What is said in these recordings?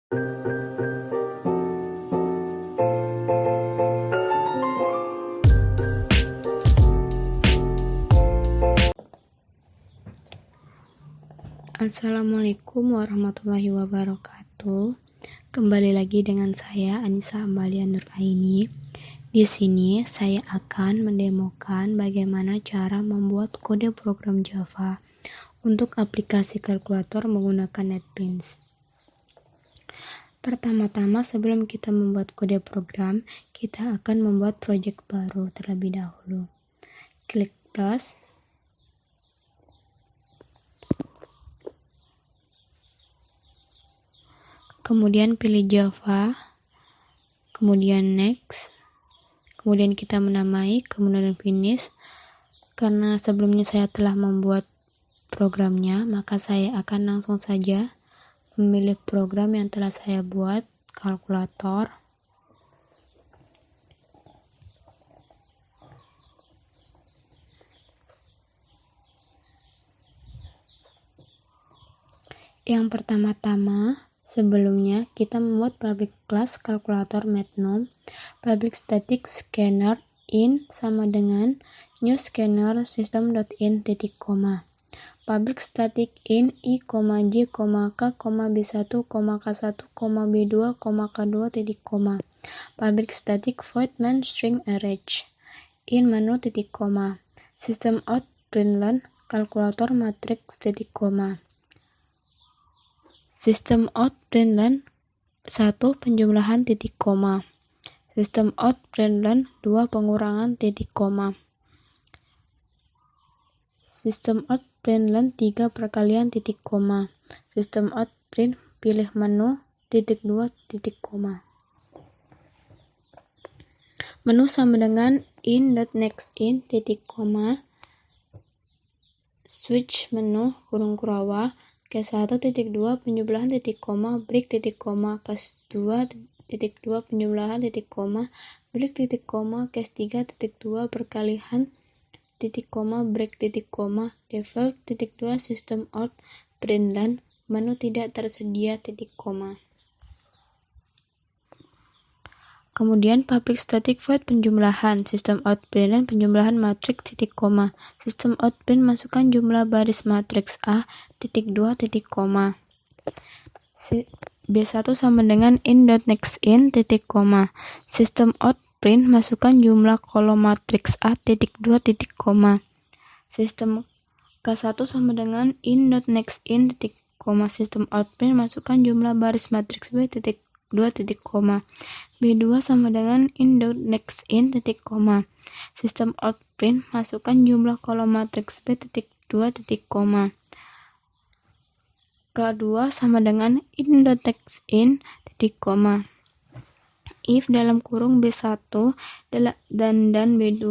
Assalamualaikum warahmatullahi wabarakatuh. Kembali lagi dengan saya Anissa Amalia Nuraini. Di sini saya akan mendemokan bagaimana cara membuat kode program Java untuk aplikasi kalkulator menggunakan NetBeans. Pertama-tama sebelum kita membuat kode program, kita akan membuat project baru terlebih dahulu. Klik plus. Kemudian pilih Java, kemudian next, kemudian kita menamai, kemudian finish. Karena sebelumnya saya telah membuat programnya, maka saya akan langsung saja memilih program yang telah saya buat, kalkulator. Yang pertama-tama, sebelumnya kita membuat public class kalkulator metnom, public static scanner in sama dengan new scanner system.in titik koma, public static in i, j, k, b1, k1, b2, k2 titik koma, public static void main string array in menu titik koma, system out println kalkulator matrix titik koma, system out println 1 penjumlahan titik koma, system out println 2 pengurangan titik koma, system out println 3 perkalian titik koma, system out print pilih menu titik 2 titik koma. Menu sama dengan in.nextIn titik koma, switch menu kurung kurawah Case 1 titik 2 penjumlahan titik koma break titik koma case 2 titik 2 penjumlahan titik koma break titik koma case 3 titik 2 perkalian titik koma break titik koma default titik 2 system out println menu tidak tersedia titik koma. Kemudian public static void penjumlahan system out println penjumlahan matriks titik koma, system out print masukkan jumlah baris matriks A titik 2 titik koma, B1 sama dengan in.nextIn titik koma, system out print masukkan jumlah kolom matriks A titik 2 titik koma, sistem K1 sama dengan in.nextIn titik koma, system out print masukkan jumlah baris matriks B titik 2 titik koma, B2 sama dengan in.nextIn titik koma, system out print masukkan jumlah kolom matriks B titik 2 titik koma, K2 sama dengan in.nextIn titik koma, if dalam kurung B1 dan B2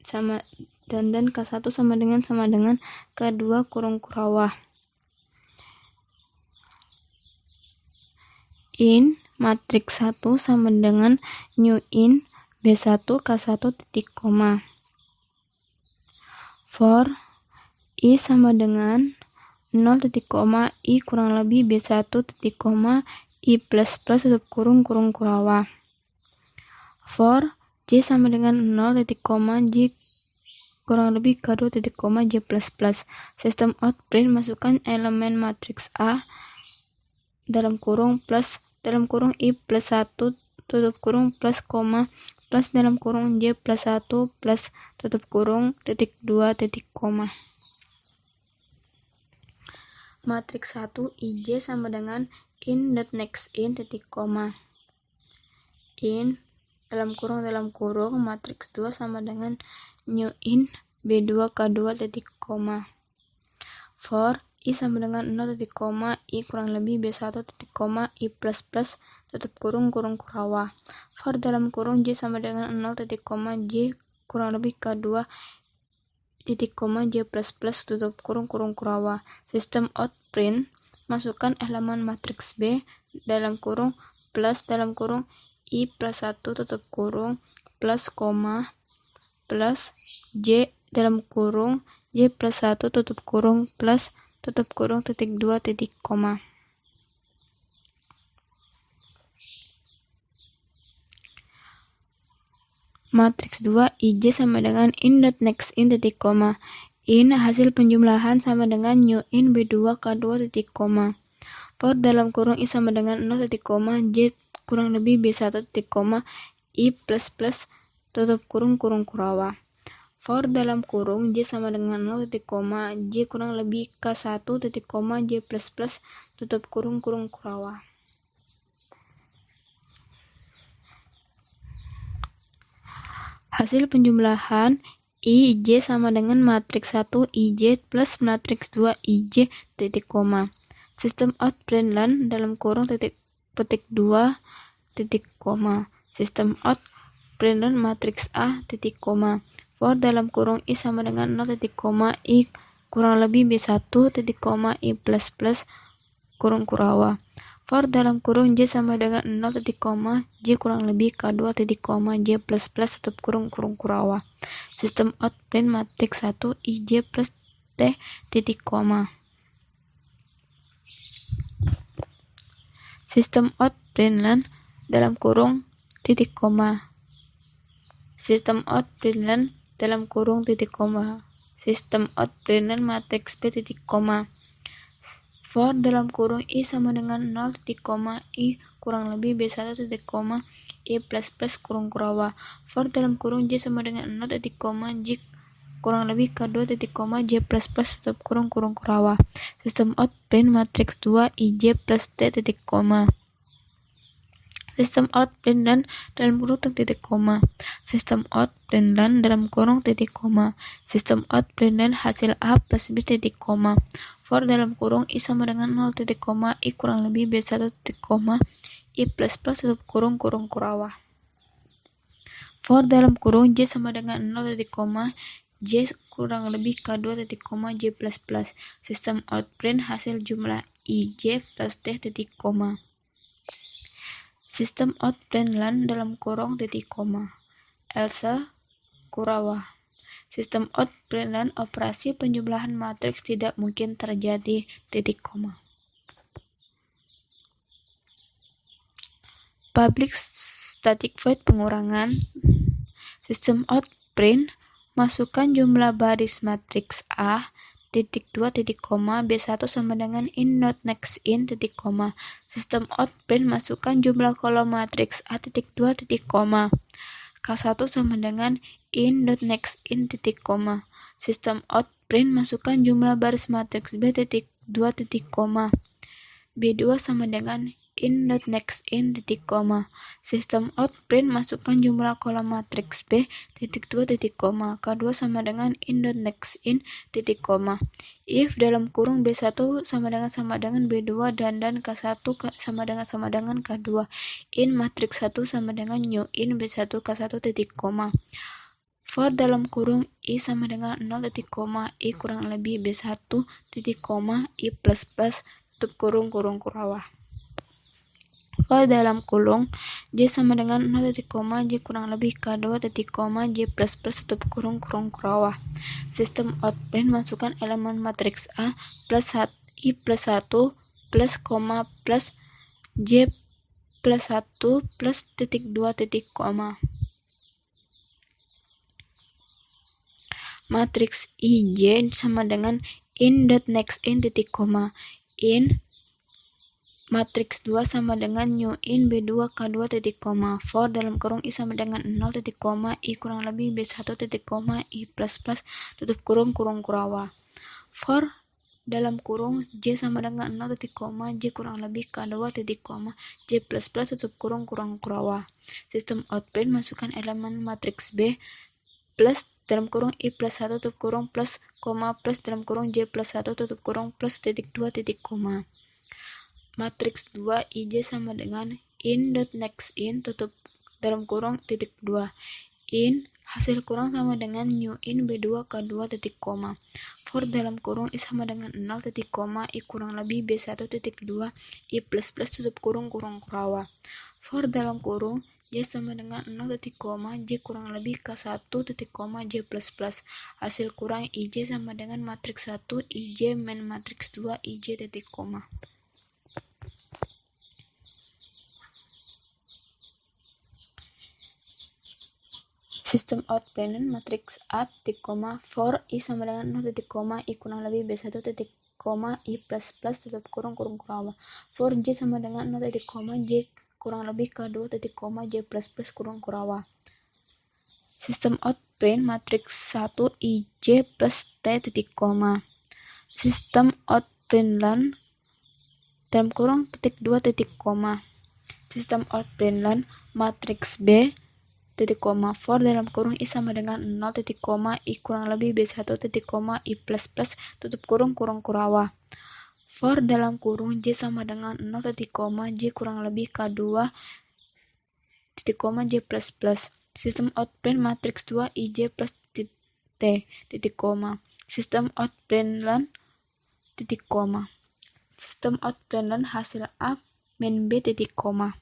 sama dan K1 sama dengan K2 kurung kurawah, in matriks 1 sama dengan new in B1 K1 titik koma, for i sama dengan 0 titik koma i kurang lebih B1 titik koma i plus plus tutup kurung kurawah, for j sama dengan 0 titik koma j kurang lebih K2 titik koma j plus plus, system out print masukkan elemen matriks A dalam kurung plus dalam kurung i plus 1 tutup kurung plus koma plus dalam kurung j plus 1 plus tutup kurung titik 2 titik koma. Matriks 1 ij sama dengan in.nextIn titik koma, in dalam kurung matriks 2 sama dengan new in B2 K2 titik koma, for i sama dengan 0 titik koma i kurang lebih B1 titik koma i plus plus tutup kurung kurawah, for dalam kurung j sama dengan 0 titik koma j kurang lebih K2 titik koma j plus plus tutup kurung kurawah, system out print masukkan elemen matriks B dalam kurung plus dalam kurung i plus 1 tutup kurung plus koma plus j dalam kurung j plus 1 tutup kurung plus tutup kurung titik 2 titik koma. matriks 2 IJ sama dengan in.nextIn titik koma. In hasil penjumlahan sama dengan new in B2 K2 titik koma. For dalam kurung I sama dengan 0 titik koma J kurang lebih B1 titik koma I plus plus tutup kurung kurawah. For dalam kurung J sama dengan 0 titik koma J kurang lebih K1 titik koma J plus plus tutup kurung kurawah. Hasil penjumlahan IJ sama dengan matriks 1 IJ plus matriks 2 IJ titik koma. Sistem out Brenland dalam kurung petik 2 titik koma. Sistem out Brenland matriks A titik koma. For dalam kurung I sama dengan 0 titik koma I kurang lebih B1 titik koma I plus plus kurung kurawah. For dalam kurung J sama dengan 0 titik koma J kurang lebih K2 titik koma J plus plus tutup kurung kurawah. Sistem out Brenland matriks 1 IJ plus T titik koma. Sistem out Brenland dalam kurung titik koma. Sistem out Brenland dalam kurung titik koma. Sistem out Brenland matriks B titik koma. For dalam kurung I sama dengan 0 titik koma I kurang lebih B1 titik koma I plus plus kurung kurawah. For dalam kurung J sama dengan 0 titik koma J kurang lebih K2 titik koma J plus plus tutup kurung kurawah. Sistem out Brenland matriks 2 IJ plus T titik koma. Sistem out Brenland dalam kurung titik koma. Sistem out Brenland dalam kurung titik koma. Sistem out Brenland hasil A plus B titik koma. For dalam kurung I sama dengan 0 titik koma I kurang lebih B1 titik koma I plus plus tutup kurung kurawah. For dalam kurung J sama dengan 0 titik koma J kurang lebih K2 titik koma J plus plus. Sistem out Brenland hasil jumlah IJ plus T titik koma. Sistem out Brenland dalam kurung titik koma. Elsa kurawah. Sistem out Brenland operasi penjumlahan matriks tidak mungkin terjadi titik koma. Public static void pengurangan. Sistem out Brenland masukkan jumlah baris matriks A titik 2 titik koma B1 sama dengan in not next in titik koma. Sistem out Brenland masukkan jumlah kolom matriks A titik 2 titik koma K1 sama dengan in dot next in titik koma. Sistem out Brenland masukkan jumlah baris matriks B titik 2 titik koma B2 sama dengan in dot next in titik koma. Sistem out Brenland masukkan jumlah kolom matriks B titik 2 titik koma K2 sama dengan in dot next in titik koma. If dalam kurung B1 sama dengan B2 dan K1 sama dengan K2. In matriks 1 sama dengan new in B1 K1 titik koma. For dalam kurung I sama dengan 0 titik koma I kurang lebih B1 titik koma I plus plus tutup kurung kurawah. For dalam kurung J sama dengan 0 titik koma J kurang lebih K2 titik koma J plus plus tutup kurung kurawah. Sistem out Brenland masukkan elemen matriks A plus I plus 1 plus koma plus J plus 1 plus titik 2 titik koma. Matriks IJ sama dengan in dot next in titik koma. In matriks 2 sama dengan new in B2 K2 titik koma. For dalam kurung I sama dengan 0 titik koma I kurang lebih B1 titik koma I plus plus tutup kurung kurawah. For dalam kurung J sama dengan 0 titik koma J kurang lebih K2 titik koma J plus plus tutup kurung kurawah. Sistem out Brenland masukkan elemen matriks B plus dalam kurung I plus 1 tutup kurung plus koma plus dalam kurung J plus 1 tutup kurung plus titik 2 titik koma. Matriks 2 IJ sama dengan in dot next in tutup dalam kurung titik 2. In hasil kurang sama dengan new in B2 K2 titik koma. For dalam kurung I sama dengan 0 titik koma I kurang lebih B1 titik 2 I plus plus tutup kurung kurawah. For dalam kurung J sama dengan 0 titik koma J kurang lebih K1 titik koma J plus plus. Hasil kurang IJ sama dengan matriks 1 IJ min matriks 2 IJ titik koma. Sistem outprintln matriks A titik koma for I sama dengan 0 titik koma I kurang lebih B1 titik koma I plus plus tutup kurung kurang for J sama dengan 0 titik koma J kurang lebih K2 titik koma J plus plus kurung kurawa. Sistem outprint matriks 1 IJ plus T titik koma. Sistem outprintln dalam kurung petik 2 titik koma. Sistem outprintln matriks B titik koma for dalam kurung I sama dengan 0 titik koma I kurang lebih B1 titik koma I plus plus tutup kurung kurawa. For dalam kurung J sama dengan 0 titik koma J kurang lebih K2 titik koma J plus plus. Sistem outprint matriks 2 IJ plus T titik koma. Sistem outprintln titik koma. Sistem outprintln hasil A min B titik koma.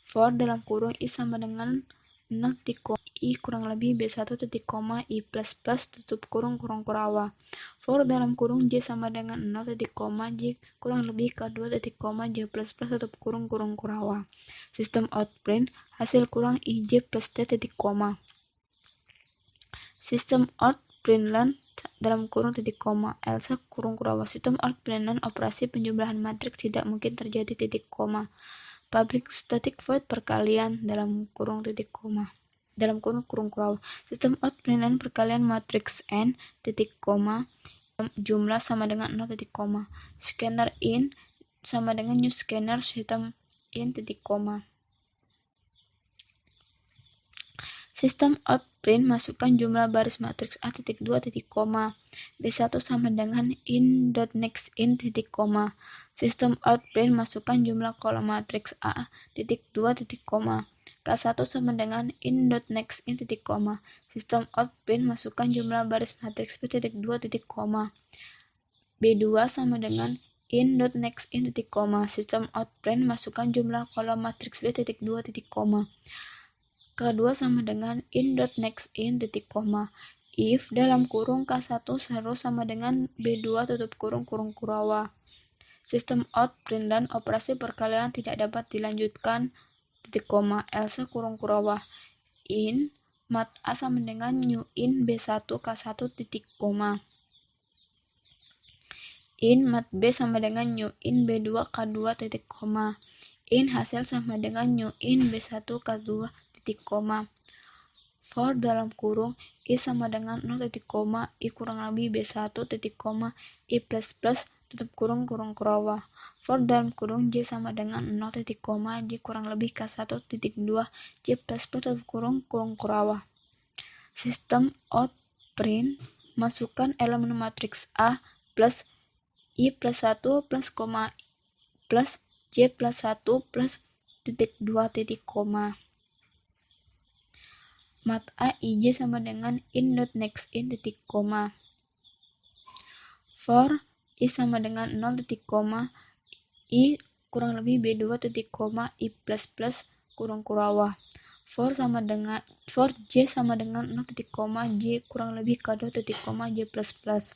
For dalam kurung I sama dengan 0 titik koma I kurang lebih B1 titik koma I plus plus tutup kurung kurawa. For dalam kurung J sama dengan 0 titik koma J kurang lebih K2 titik koma J plus plus tutup kurung kurawa. Sistem outprint hasil kurang IJ plus T titik koma. Sistem outprintln dalam kurung titik koma Elsa kurung kurawa. Sistem outprintln operasi penjumlahan matriks tidak mungkin terjadi titik koma. Public static void perkalian dalam kurung titik koma. Dalam kurung kurawa. Sistem outprintln perkalian matriks N titik koma jumlah sama dengan 0 titik koma. Scanner in sama dengan new scanner sistem in titik koma. Sistem outprint masukkan jumlah baris matriks A titik 2 titik koma. B1 sama dengan in.nextIn titik koma. Sistem outprint masukkan jumlah kolom matriks A titik 2 titik koma. K1 sama dengan in.nextIn titik koma. Sistem outprint masukkan jumlah baris matriks B titik 2 titik koma. B2 sama dengan in.nextIn titik koma. Sistem outprint masukkan jumlah kolom matriks B titik 2 titik koma. K2 sama dengan in.nextIn titik koma. If dalam kurung K1 seru sama dengan B2 tutup kurung kurawa. Sistem outprintln operasi perkalian tidak dapat dilanjutkan titik koma Elsa kurung kurawa. In mat A sama dengan new in B1 K1 titik koma. In mat B sama dengan new in B2 K2 titik koma. In hasil sama dengan new in B1 K2 titik koma. For dalam kurung I sama dengan 0 titik koma I kurang lebih B1 titik koma I plus plus tutup kurung kurawa. For dalam kurung J sama dengan 0 titik koma J kurang lebih K1 titik 2 J plus plus tutup kurung kurawa. Sistem outprint masukkan elemen matriks A plus I plus 1 plus koma plus J plus 1 plus titik 2 titik koma. Mat A IJ sama dengan in.nextIn titik koma. For I sama dengan 0 titik koma I kurang lebih B2 titik koma I plus plus kurung kurawa. For J sama dengan 0 titik koma J kurang lebih K2 titik koma J plus plus.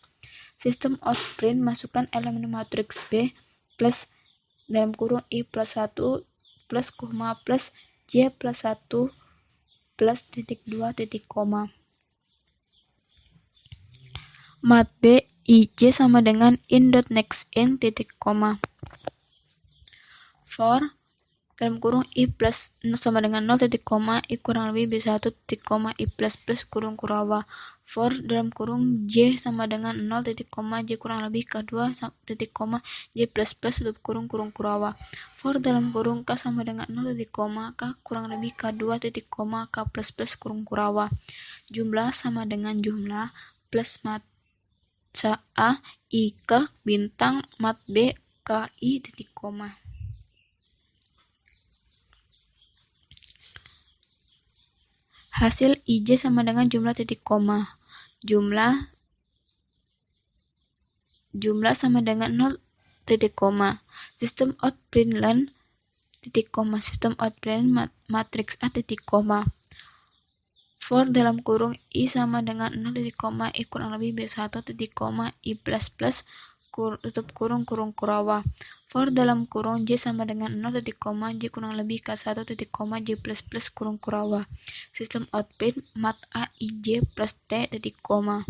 Sistem outprint masukkan elemen matriks B plus dalam kurung I plus 1 plus koma plus J plus 1 plus titik 2 titik koma. Mat B IJ sama dengan in.nextIn titik koma. For dalam kurung I plus sama dengan 0 titik koma I kurang lebih B1 titik koma I plus plus kurung kurawa. For dalam kurung J sama dengan 0 titik koma J kurang lebih K2 titik koma J plus plus tutup kurung kurawa. For dalam kurung K sama dengan 0 titik koma K kurang lebih K2 titik koma K plus plus kurung kurawa. Jumlah sama dengan jumlah plus mat A I K bintang mat B K I titik koma. Hasil IJ sama dengan jumlah titik koma. Jumlah sama dengan 0 titik koma. Sistem outprintln titik koma. Sistem outprintln matriks A titik koma. For dalam kurung I sama dengan 0 titik koma I kurang lebih B1 titik koma I plus plus tutup kurung kurawa. For dalam kurung J sama dengan 0 titik koma J kurang lebih K1 titik koma J plus kurung kurawa. Sistem outprint mat A IJ plus T titik koma.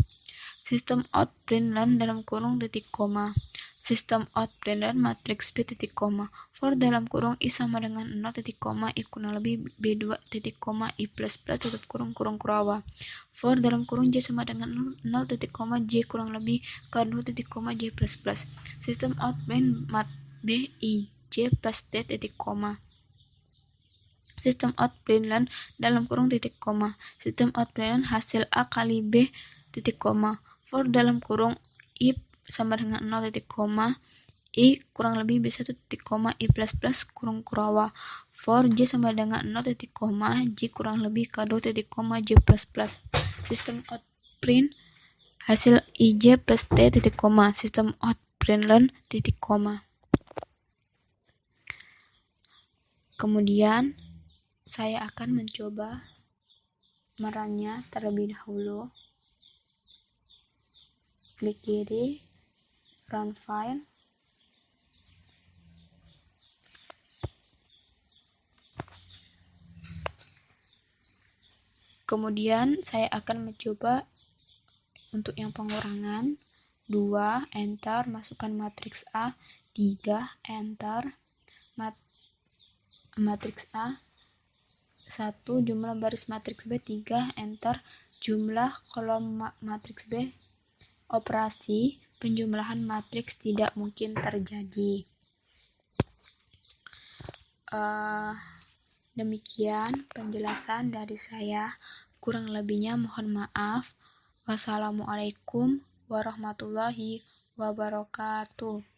Sistem outprint len dalam kurung titik koma. Sistem outprint len matriks B titik koma. For dalam kurung I sama dengan 0 titik koma I kurang lebih B2 titik koma I plus tutup kurung kurawa. For dalam kurung J sama dengan 0 titik koma J kurang lebih K2 titik koma J plus. Sistem outprint mat B I J plus T titik koma. Sistem outprint len dalam kurung titik koma. Sistem outprint len hasil A kali B titik koma. For dalam kurung I sama dengan 0 titik koma I kurang lebih B1 titik koma I plus kurung kurawa. For J sama dengan 0 titik koma J kurang lebih K2 titik koma J plus. Sistem outprint hasil IJ plus T titik koma. Sistem outprint len titik koma. Kemudian saya akan mencoba merunnya terlebih dahulu. Klik kiri, run file. Kemudian saya akan mencoba untuk yang pengurangan 2, enter, masukkan matriks A, 3, enter, matriks A, 1, jumlah baris matriks B, 3, enter, jumlah kolom matriks B, operasi penjumlahan matriks tidak mungkin terjadi. Demikian penjelasan dari saya, kurang lebihnya mohon maaf. Wassalamualaikum warahmatullahi wabarakatuh.